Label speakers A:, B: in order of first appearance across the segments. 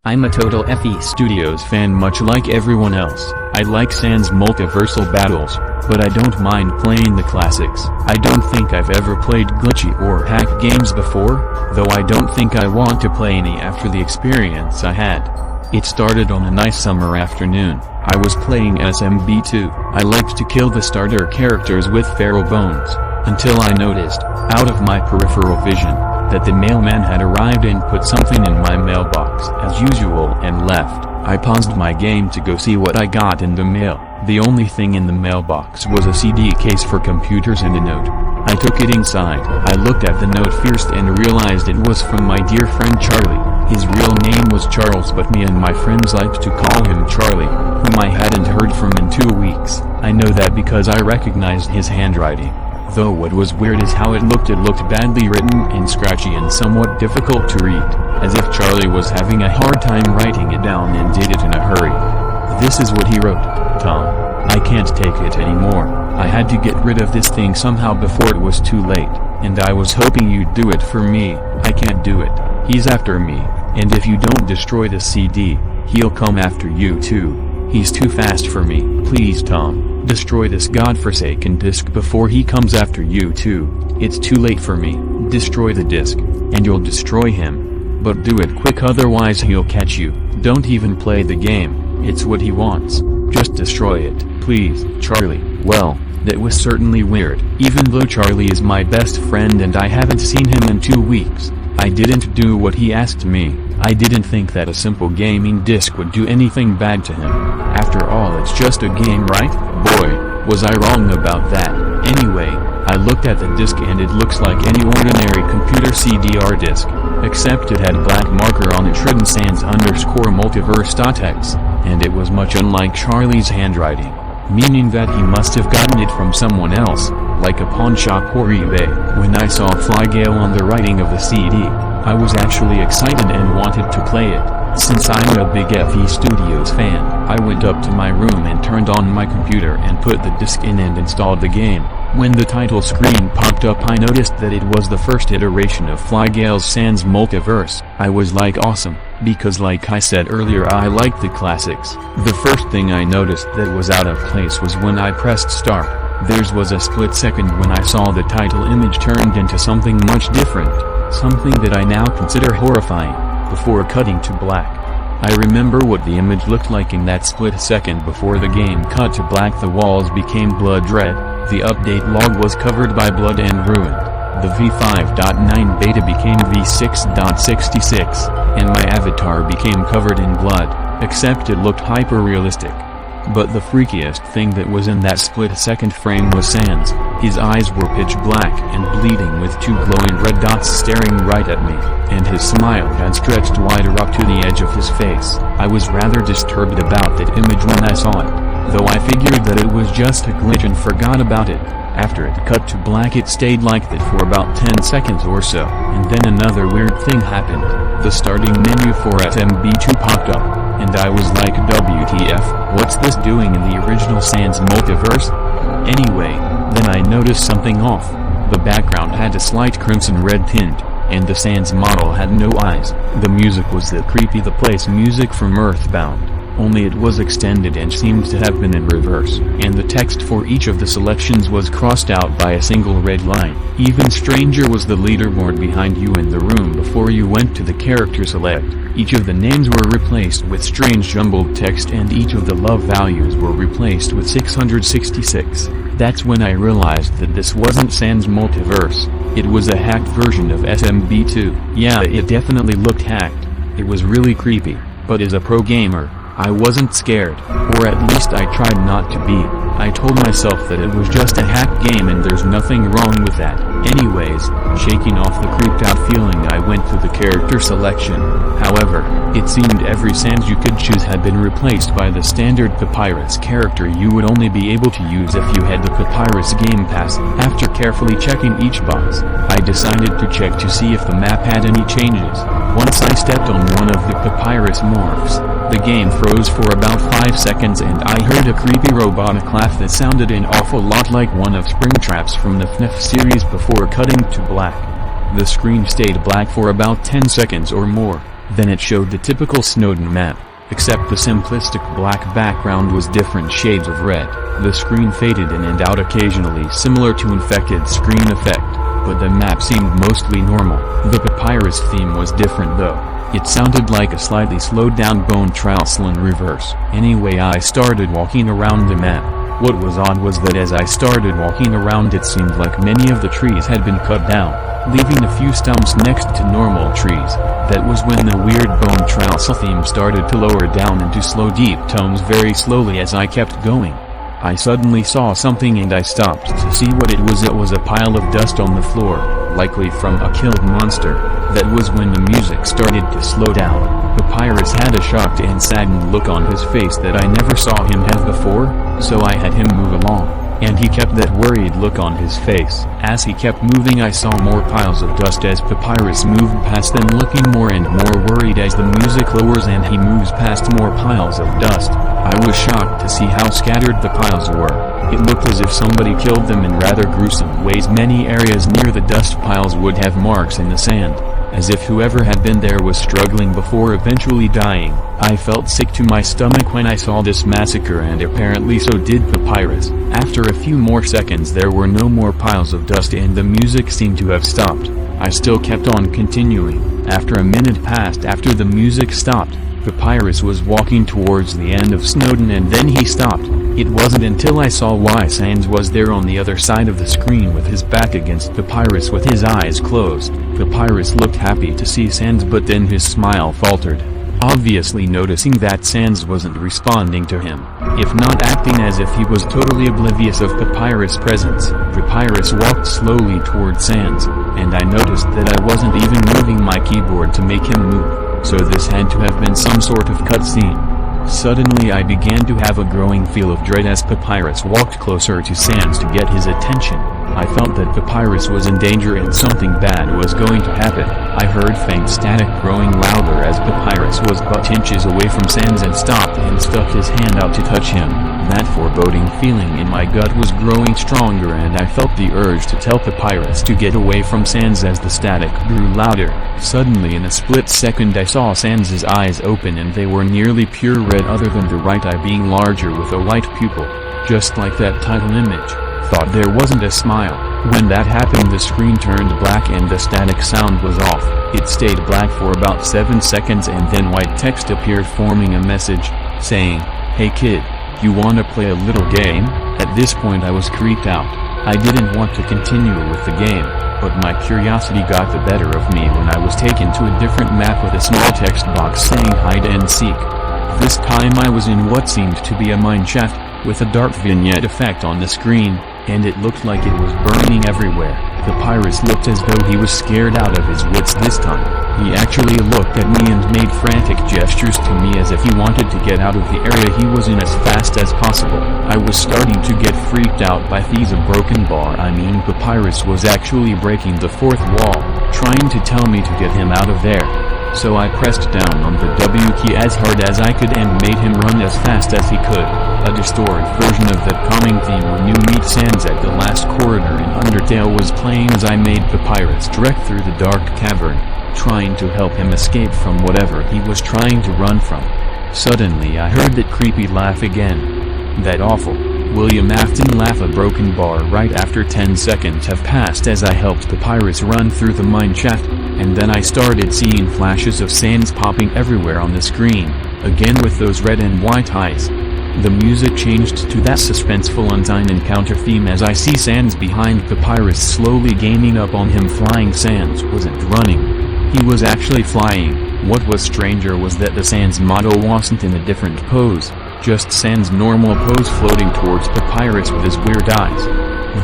A: I'm a total festudios fan, much like everyone else. I like Sans multiversal battles, but I don't mind playing the classics. I don't think I've ever played glitchy or hack games before, though I don't think I want to play any after the experience I had. It started on a nice summer afternoon. I was playing SMB2. I liked to kill the starter characters with feral bones, until I noticed, out of my peripheral vision, that the mailman had arrived and put something in my mailbox as usual and left. I paused my game to go see what I got in the mail. The only thing in the mailbox was a CD case for computers and a note. I took it inside. I looked at the note first and realized it was from my dear friend Charlie. His real name was Charles, but me and my friends liked to call him Charlie, whom I hadn't heard from in 2 weeks. I know that because I recognized his handwriting. Though what was weird is how it looked badly written and scratchy and somewhat difficult to read, as if Charlie was having a hard time writing it down and did it in a hurry. This is what he wrote: Tom, I can't take it anymore. I had to get rid of this thing somehow before it was too late, and I was hoping you'd do it for me. I can't do it. He's after me, and if you don't destroy the CD, he'll come after you too. He's too fast for me. Please, Tom, destroy this godforsaken disc before he comes after you too. It's too late for me. Destroy the disc, and you'll destroy him. But do it quick, otherwise he'll catch you. Don't even play the game. It's what he wants. Just destroy it, please. Charlie. Well, that was certainly weird. Even though Charlie is my best friend and I haven't seen him in 2 weeks, I didn't do what he asked me. I didn't think that a simple gaming disc would do anything bad to him. After all, it's just a game, right? Boy, was I wrong about that. Anyway, I looked at the disc and it looks like any ordinary computer CDR disc, except it had black marker on it written sans_multivers.exe, and it was much unlike Charlie's handwriting, meaning that he must have gotten it from someone else, like a pawn shop or eBay. When I saw Flygale on the writing of the CD, I was actually excited and wanted to play it. Since I'm a big festudios fan, I went up to my room and turned on my computer and put the disc in and installed the game. When the title screen popped up, I noticed that it was the first iteration of Flygale's Sans Multiverse. I was like, awesome, because like I said earlier, I like the classics. The first thing I noticed that was out of place was when I pressed start. Theirs was a split second when I saw the title image turned into something much different, something that I now consider horrifying, before cutting to black. I remember what the image looked like in that split second before the game cut to black. The walls became blood red, the update log was covered by blood and ruined, the v5.9 beta became v6.66, and my avatar became covered in blood, except it looked hyper-realistic. But the freakiest thing that was in that split-second frame was Sans. His eyes were pitch black and bleeding with 2 glowing red dots staring right at me, and his smile had stretched wider up to the edge of his face. I was rather disturbed about that image when I saw it, though I figured that it was just a glitch and forgot about it. After it cut to black, it stayed like that for about 10 seconds or so, and then another weird thing happened. The starting menu for SMB2 popped up, and I was like, WTF, what's this doing in the original Sans Multiverse? Anyway, then I noticed something off. The background had a slight crimson-red tint, and the Sans model had no eyes. The music was the Creepy the Place music from Earthbound, only it was extended and seemed to have been in reverse, and the text for each of the selections was crossed out by a single red line. Even stranger was the leaderboard behind you in the room before you went to the character select. Each of the names were replaced with strange jumbled text, and each of the love values were replaced with 666. That's when I realized that this wasn't Sans Multiverse, it was a hacked version of SMB2. Yeah, it definitely looked hacked. It was really creepy, but as a pro gamer, I wasn't scared, or at least I tried not to be. I told myself that it was just a hack game and there's nothing wrong with that. Anyways, shaking off the creeped out feeling, I went to the character selection. However, it seemed every Sans you could choose had been replaced by the standard Papyrus character you would only be able to use if you had the Papyrus Game Pass. After carefully checking each box, I decided to check to see if the map had any changes. Once I stepped on one of the Papyrus morphs, the game froze for about 5 seconds and I heard a creepy robotic laugh that sounded an awful lot like one of Springtrap's from the FNAF series before cutting to black. The screen stayed black for about 10 seconds or more, Then it showed the typical Snowden map, except the simplistic black background was different shades of red. The screen faded in and out occasionally, similar to infected screen effect, but the map seemed mostly normal. The Papyrus theme was different though. It sounded like a slightly slowed down Bone Trowsel in reverse. Anyway, I started walking around the map. What was odd was that as I started walking around, it seemed like many of the trees had been cut down, leaving a few stumps next to normal trees. That was when the weird Bone Trowsel theme started to lower down into slow deep tones very slowly as I kept going. I suddenly saw something and I stopped to see what it was. It was a pile of dust on the floor, likely from a killed monster. That was when the music started to slow down. Papyrus had a shocked and saddened look on his face that I never saw him have before, so I had him move along, and he kept that worried look on his face. As he kept moving, I saw more piles of dust as Papyrus moved past them, looking more and more worried as the music lowers and he moves past more piles of dust. I was shocked to see how scattered the piles were. It looked as if somebody killed them in rather gruesome ways. Many areas near the dust piles would have marks in the sand, as if whoever had been there was struggling before eventually dying. I felt sick to my stomach when I saw this massacre, and apparently so did Papyrus. After a few more seconds there were no more piles of dust and the music seemed to have stopped. I still kept on continuing. After a minute passed after the music stopped, Papyrus was walking towards the end of Snowden and then he stopped. It wasn't until I saw why Sans was there on the other side of the screen with his back against Papyrus with his eyes closed. Papyrus looked happy to see Sans, but then his smile faltered, obviously noticing that Sans wasn't responding to him, if not acting as if he was totally oblivious of Papyrus' presence. Papyrus walked slowly toward Sans, and I noticed that I wasn't even moving my keyboard to make him move, so this had to have been some sort of cutscene. Suddenly I began to have a growing feel of dread as Papyrus walked closer to Sans to get his attention. I felt that Papyrus was in danger and something bad was going to happen. I heard faint static growing louder as Papyrus was but inches away from Sans and stopped and stuck his hand out to touch him. That foreboding feeling in my gut was growing stronger, and I felt the urge to tell Papyrus to get away from Sans as the static grew louder. Suddenly, in a split second, I saw Sans's eyes open, and they were nearly pure red other than the right eye being larger with a white pupil, just like that title image. Thought there wasn't a smile. When that happened, the screen turned black and the static sound was off. It stayed black for about 7 seconds and then white text appeared forming a message, saying, "Hey kid, you wanna play a little game?" At this point I was creeped out. I didn't want to continue with the game, but my curiosity got the better of me when I was taken to a different map with a small text box saying hide and seek. This time I was in what seemed to be a mine shaft, with a dark vignette effect on the screen, and it looked like it was burning everywhere. Papyrus looked as though he was scared out of his wits this time. He actually looked at me and made frantic gestures to me as if he wanted to get out of the area he was in as fast as possible. I was starting to get freaked out by these a broken bar. Papyrus was actually breaking the fourth wall, trying to tell me to get him out of there. So I pressed down on the W key as hard as I could and made him run as fast as he could. A distorted version of that calming theme when you meet Sans at the last corridor in Undertale was playing as I made Papyrus trek through the dark cavern, trying to help him escape from whatever he was trying to run from. Suddenly I heard that creepy laugh again. That awful William Afton laugh. A broken bar right after 10 seconds have passed as I helped Papyrus run through the mine shaft, and then I started seeing flashes of Sans popping everywhere on the screen, again with those red and white eyes. The music changed to that suspenseful Undyne encounter theme as I see Sans behind Papyrus slowly gaining up on him. Flying Sans wasn't running, he was actually flying. What was stranger was that the Sans model wasn't in a different pose, just Sans' normal pose floating towards Papyrus with his weird eyes.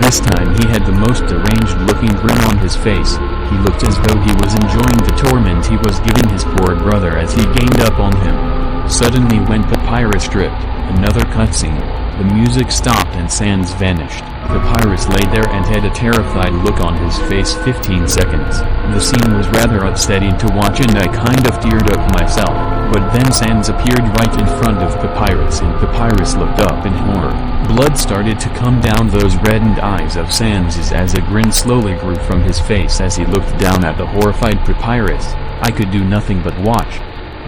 A: This time he had the most deranged looking grin on his face. He looked as though he was enjoying the torment he was giving his poor brother as he gained up on him. Suddenly when Papyrus tripped, another cutscene. The music stopped and Sans vanished. Papyrus lay there and had a terrified look on his face. 15 seconds. The scene was rather upsetting to watch and I kind of teared up myself. But then Sans appeared right in front of Papyrus and Papyrus looked up in horror. Blood started to come down those reddened eyes of Sans's as a grin slowly grew from his face as he looked down at the horrified Papyrus. I could do nothing but watch.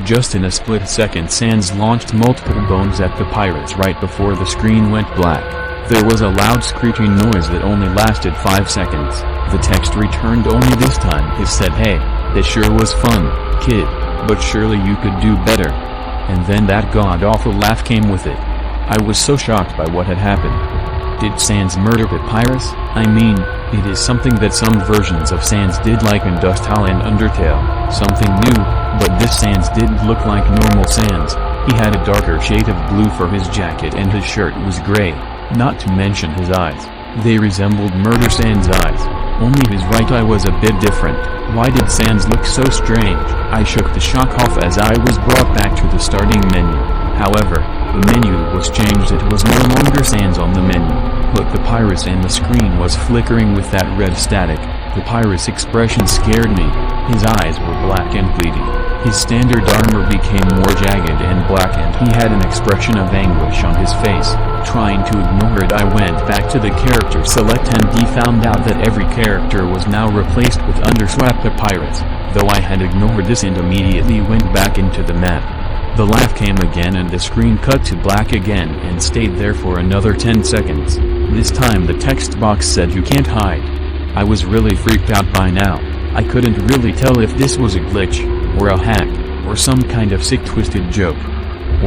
A: Just in a split second Sans launched multiple bones at Papyrus right before the screen went black. There was a loud screeching noise that only lasted 5 seconds. The text returned only this time. It said, "Hey, that sure was fun, kid, but surely you could do better." And then that god-awful laugh came with it. I was so shocked by what had happened. Did Sans murder Papyrus? I mean, it is something that some versions of Sans did like in Dusthaul and Undertale, something new, but this Sans didn't look like normal Sans. He had a darker shade of blue for his jacket and his shirt was gray, not to mention his eyes. They resembled Murder Sans' eyes, only his right eye was a bit different. Why did Sans look so strange? I shook the shock off as I was brought back to the starting menu. However, the menu was changed. It was no longer Sans on the menu, but Papyrus and the screen was flickering with that red static. Papyrus' expression scared me. His eyes were black and bleedy. His standard armor became more jagged and black and he had an expression of anguish on his face. Trying to ignore it I went back to the character select and found out that every character was now replaced with underswap Papyrus, though I had ignored this and immediately went back into the map. The laugh came again and the screen cut to black again and stayed there for another 10 seconds. This time the text box said "You can't hide." I was really freaked out by now. I couldn't really tell if this was a glitch, or a hack, or some kind of sick twisted joke,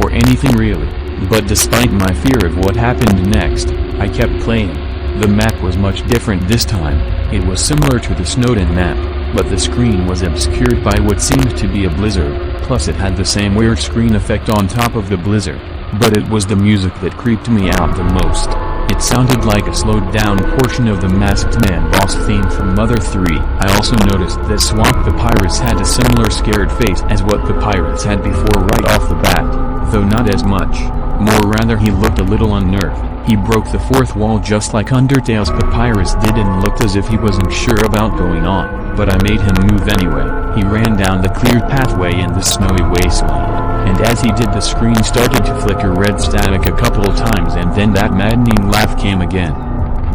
A: or anything really. But despite my fear of what happened next, I kept playing. The map was much different this time. It was similar to the Snowden map, but the screen was obscured by what seemed to be a blizzard, plus it had the same weird screen effect on top of the blizzard. But it was the music that creeped me out the most. It sounded like a slowed down portion of the Masked Man boss theme from Mother 3. I also noticed that Swamp Papyrus had a similar scared face as what Papyrus had before right off the bat, though not as much. More rather he looked a little unnerved. He broke the fourth wall just like Undertale's Papyrus did and looked as if he wasn't sure about going on, but I made him move anyway. He ran down the cleared pathway in the snowy wasteland, and as he did the screen started to flicker red static a couple times and then that maddening laugh came again.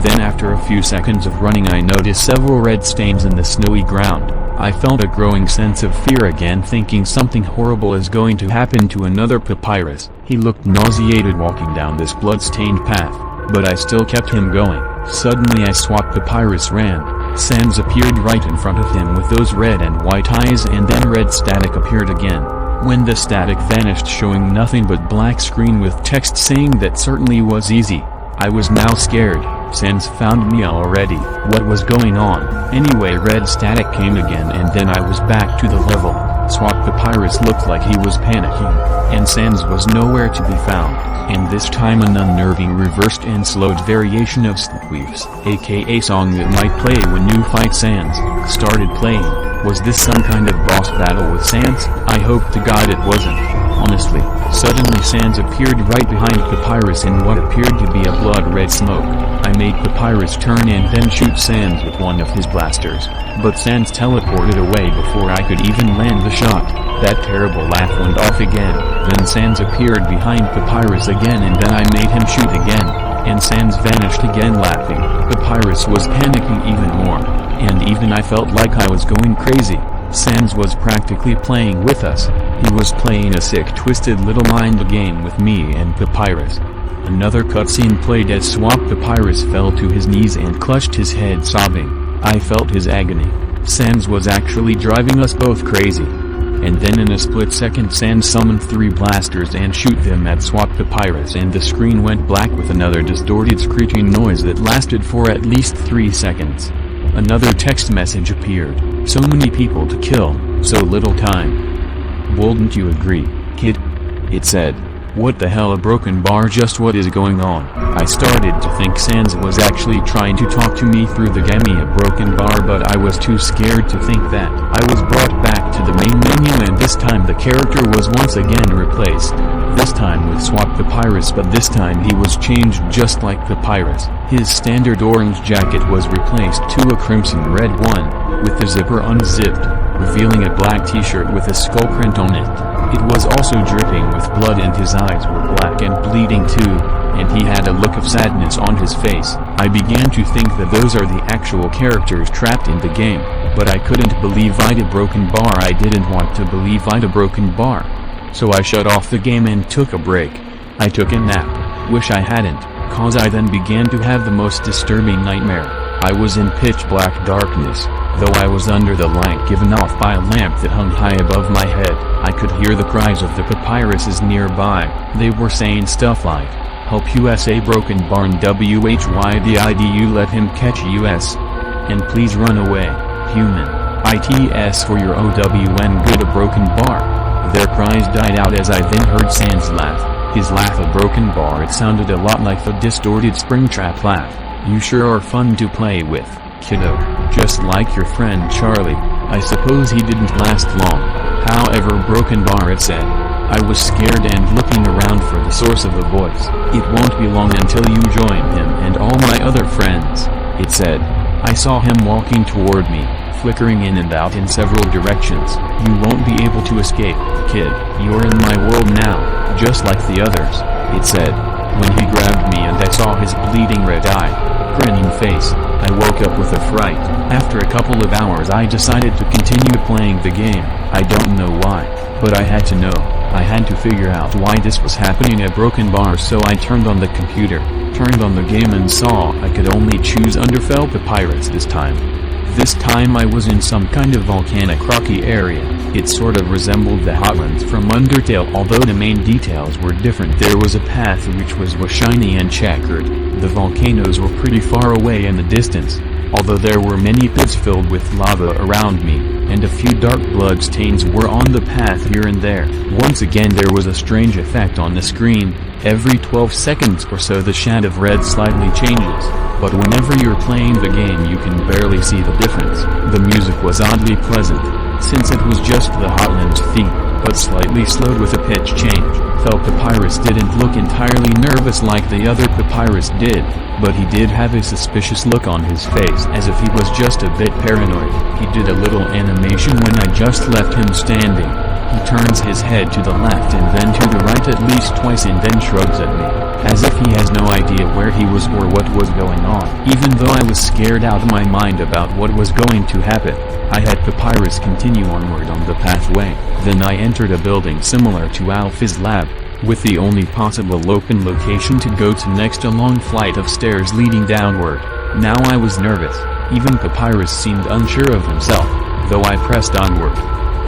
A: Then after a few seconds of running I noticed several red stains in the snowy ground. I felt a growing sense of fear again, thinking something horrible is going to happen to another Papyrus. He looked nauseated walking down this blood-stained path, but I still kept him going. Suddenly I swapped Papyrus ran. Sans appeared right in front of him with those red and white eyes and then red static appeared again. When the static vanished showing nothing but black screen with text saying that certainly was easy, I was now scared. Sans found me already. What was going on? Anyway, red static came again and then I was back to the level. Swap Papyrus looked like he was panicking, and Sans was nowhere to be found. And this time an unnerving reversed and slowed variation of Sleepweaves, aka song that might play when you fight Sans, started playing. Was this some kind of boss battle with Sans? I hope to God it wasn't. Honestly, suddenly Sans appeared right behind Papyrus in what appeared to be a blood-red smoke. I made Papyrus turn and then shoot Sans with one of his blasters, but Sans teleported away before I could even land the shot. That terrible laugh went off again. Then Sans appeared behind Papyrus again and then I made him shoot again, and Sans vanished again laughing. Papyrus was panicking even more, and even I felt like I was going crazy. Sans was practically playing with us. He was playing a sick twisted little mind game with me and Papyrus. Another cutscene played as Swamp Papyrus fell to his knees and clutched his head sobbing. I felt his agony. Sans was actually driving us both crazy. And then in a split second Sans summoned 3 blasters and shoot them at Swap Papyrus and the screen went black with another distorted screeching noise that lasted for at least 3 seconds. Another text message appeared. So many people to kill, so little time. Wouldn't you agree, kid? It said. What the hell, a broken bar? Just what is going on? I started to think Sans was actually trying to talk to me through the game, a broken bar, but I was too scared to think that. I was brought back to the main menu and this time the character was once again replaced. this time with Swap Papyrus, but this time he was changed just like Papyrus. His standard orange jacket was replaced to a crimson red one, with the zipper unzipped, revealing a black t-shirt with a skull print on it. It was also dripping with blood and his eyes were black and bleeding too, and he had a look of sadness on his face. I began to think that those are the actual characters trapped in the game, but I couldn't believe I'd a broken bar. I didn't want to believe I'd a broken bar. So I shut off the game and took a break. I took a nap. Wish I hadn't, cause I then began to have the most disturbing nightmare. I was in pitch black darkness, though I was under the light given off by a lamp that hung high above my head. I could hear the cries of the papyruses nearby. They were saying stuff like, "Help USA broken barn WHYDIDU, let him catch US. And please run away, human. ITS for your OWN, good a broken bar." Their cries died out as I then heard Sans laugh. His laugh a broken bar. It sounded a lot like the distorted Springtrap laugh. "You sure are fun to play with, kiddo. Just like your friend Charlie." I suppose he didn't last long. However, broken bar, it said. I was scared and looking around for the source of the voice. "It won't be long until you join him and all my other friends," it said. I saw him walking toward me, flickering in and out in several directions. "You won't be able to escape, kid. You're in my world now, just like the others," it said. When he grabbed me and I saw his bleeding red eye, grinning face, I woke up with a fright. After a couple of hours I decided to continue playing the game. I don't know why, but I had to know. I had to figure out why this was happening at broken bar, so I turned on the computer, turned on the game and saw I could only choose Underfell Papyrus this time. This time I was in some kind of volcanic rocky area. It sort of resembled the Hotlands from Undertale, although the main details were different. There was a path which was shiny and checkered. The volcanoes were pretty far away in the distance, although there were many pits filled with lava around me, and a few dark blood stains were on the path here and there. Once again there was a strange effect on the screen. Every 12 seconds or so the shade of red slightly changes, but whenever you're playing the game you can barely see the difference. The music was oddly pleasant, since it was just the Hotlands theme, but slightly slowed with a pitch change. Though Papyrus didn't look entirely nervous like the other Papyrus did, but he did have a suspicious look on his face, as if he was just a bit paranoid. He did a little animation when I just left him standing. He turns his head to the left and then to the right at least twice and then shrugs at me, as if he has no idea where he was or what was going on. Even though I was scared out of my mind about what was going to happen, I had Papyrus continue onward on the pathway. Then I entered a building similar to Alpha's lab, with the only possible open location to go to next a long flight of stairs leading downward. Now I was nervous. Even Papyrus seemed unsure of himself, though I pressed onward.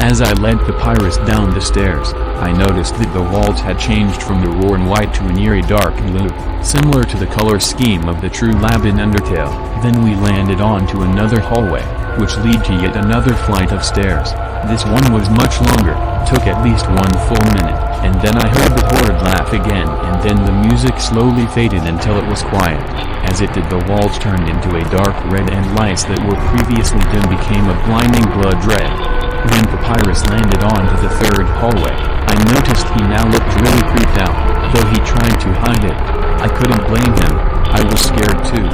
A: As I led Papyrus down the stairs, I noticed that the walls had changed from the roaring white to an eerie dark blue, similar to the color scheme of the true lab in Undertale. Then we landed onto another hallway, which led to yet another flight of stairs. This one was much longer, took at least 1 full minute, and then I heard the horde laugh again, and then the music slowly faded until it was quiet. As it did, the walls turned into a dark red and lights that were previously dim became a blinding blood red. When Papyrus landed onto the third hallway, I noticed he now looked really creeped out, though he tried to hide it. I couldn't blame him. I was scared too.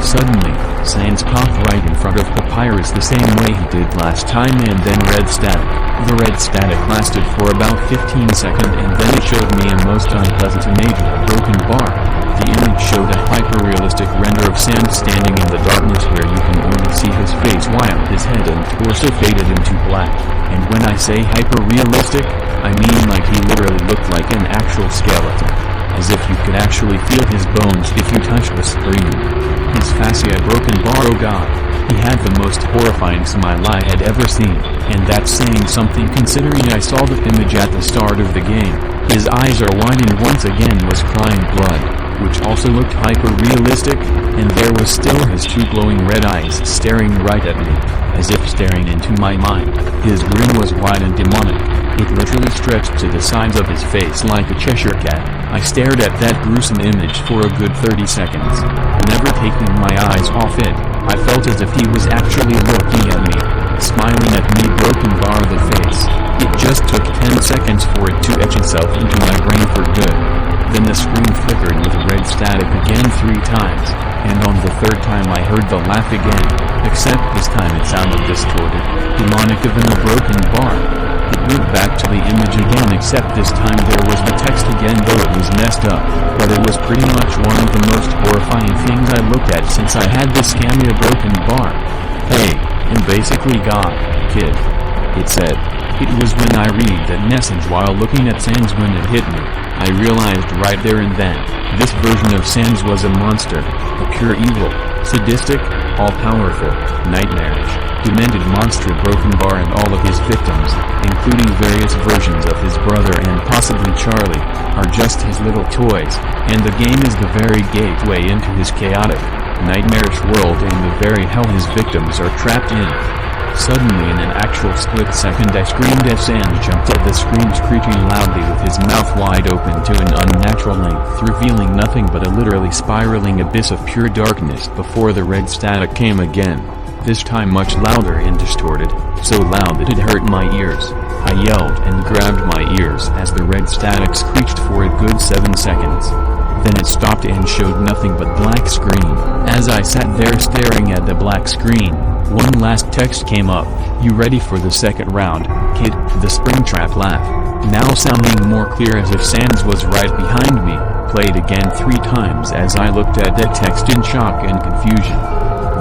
A: Suddenly, Sans popped right in front of Papyrus the same way he did last time, and then red static. The red static lasted for about 15 seconds and then it showed me a most unpleasant image of a broken bar. The image showed a hyper-realistic render of Sans standing in the darkness where you can only see his face while his head and torso faded into black. And when I say hyper-realistic, I mean like he literally looked like an actual skeleton, as if you could actually feel his bones if you touched the screen. His face a broken bar, oh god. He had the most horrifying smile I had ever seen, and that's saying something considering I saw the image at the start of the game. His eyes are wide and once again was crying blood, which also looked hyper-realistic, and there was still his 2 glowing red eyes staring right at me, as if staring into my mind. His grin was wide and demonic. It literally stretched to the sides of his face like a Cheshire cat. I stared at that gruesome image for a good 30 seconds, never taking my eyes off it. I felt as if he was actually looking at me, smiling at me. Broken bar the face. It just took 10 seconds for it to etch itself into my brain red static again 3 times, and on the 3rd time I heard the laugh again, except this time it sounded distorted, demonic even a broken bar. It went back to the image again except this time there was the text again though it was messed up, but it was pretty much one of the most horrifying things I looked at since I had this scammy broken bar. Hey, and basically God, kid. It said. It was when I read that message while looking at Sans when it hit me. I realized right there and then, this version of Sans was a monster, a pure evil, sadistic, all-powerful, nightmarish, demented monster broken bar and all of his victims, including various versions of his brother and possibly Charlie, are just his little toys, and the game is the very gateway into his chaotic, nightmarish world and the very hell his victims are trapped in. Suddenly in an actual split second I screamed as Sans jumped at the screen screeching loudly with his mouth wide open to an unnatural length revealing nothing but a literally spiraling abyss of pure darkness before the red static came again, this time much louder and distorted, so loud that it hurt my ears. I yelled and grabbed my ears as the red static screeched for a good 7 seconds. Then it stopped and showed nothing but black screen. As I sat there staring at the black screen, one last text came up, "You ready for the second round, kid?" The Springtrap laugh, now sounding more clear as if Sans was right behind me, played again 3 times as I looked at that text in shock and confusion.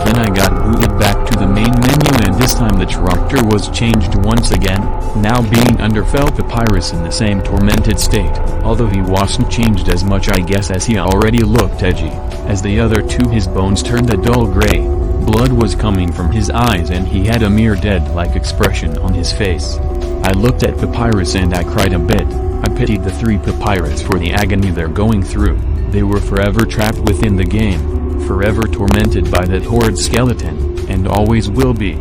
A: Then I got booted back to the main menu and this time the character was changed once again, now being under felt papyrus in the same tormented state, although he wasn't changed as much I guess as he already looked edgy, as the other 2 his bones turned a dull gray, blood was coming from his eyes and he had a mere dead-like expression on his face. I looked at papyrus and I cried a bit. I pitied the 3 papyrus for the agony they're going through. They were forever trapped within the game, forever tormented by that horrid skeleton, and always will be.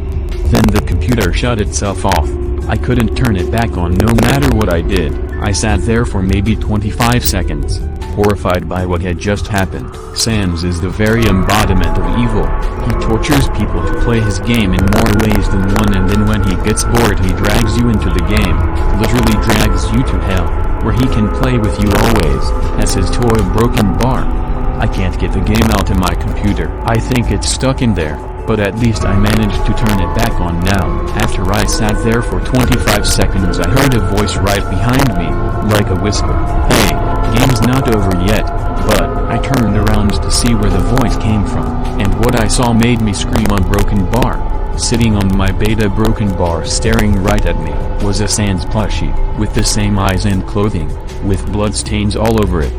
A: Then the computer shut itself off. I couldn't turn it back on no matter what I did. I sat there for maybe 25 seconds, horrified by what had just happened. Sans is the very embodiment of evil. He tortures people to play his game in more ways than one, and then when he gets bored he drags you into the game, literally drags you to hell, where he can play with you always, as his toy broken bar. I can't get the game out of my computer. I think it's stuck in there, but at least I managed to turn it back on now. After I sat there for 25 seconds I heard a voice right behind me, like a whisper. Hey, game's not over yet, but I turned around to see where the voice came from, and what I saw made me scream on broken bar. Sitting on my beta broken bar staring right at me, was a Sans plushie, with the same eyes and clothing, with blood stains all over it.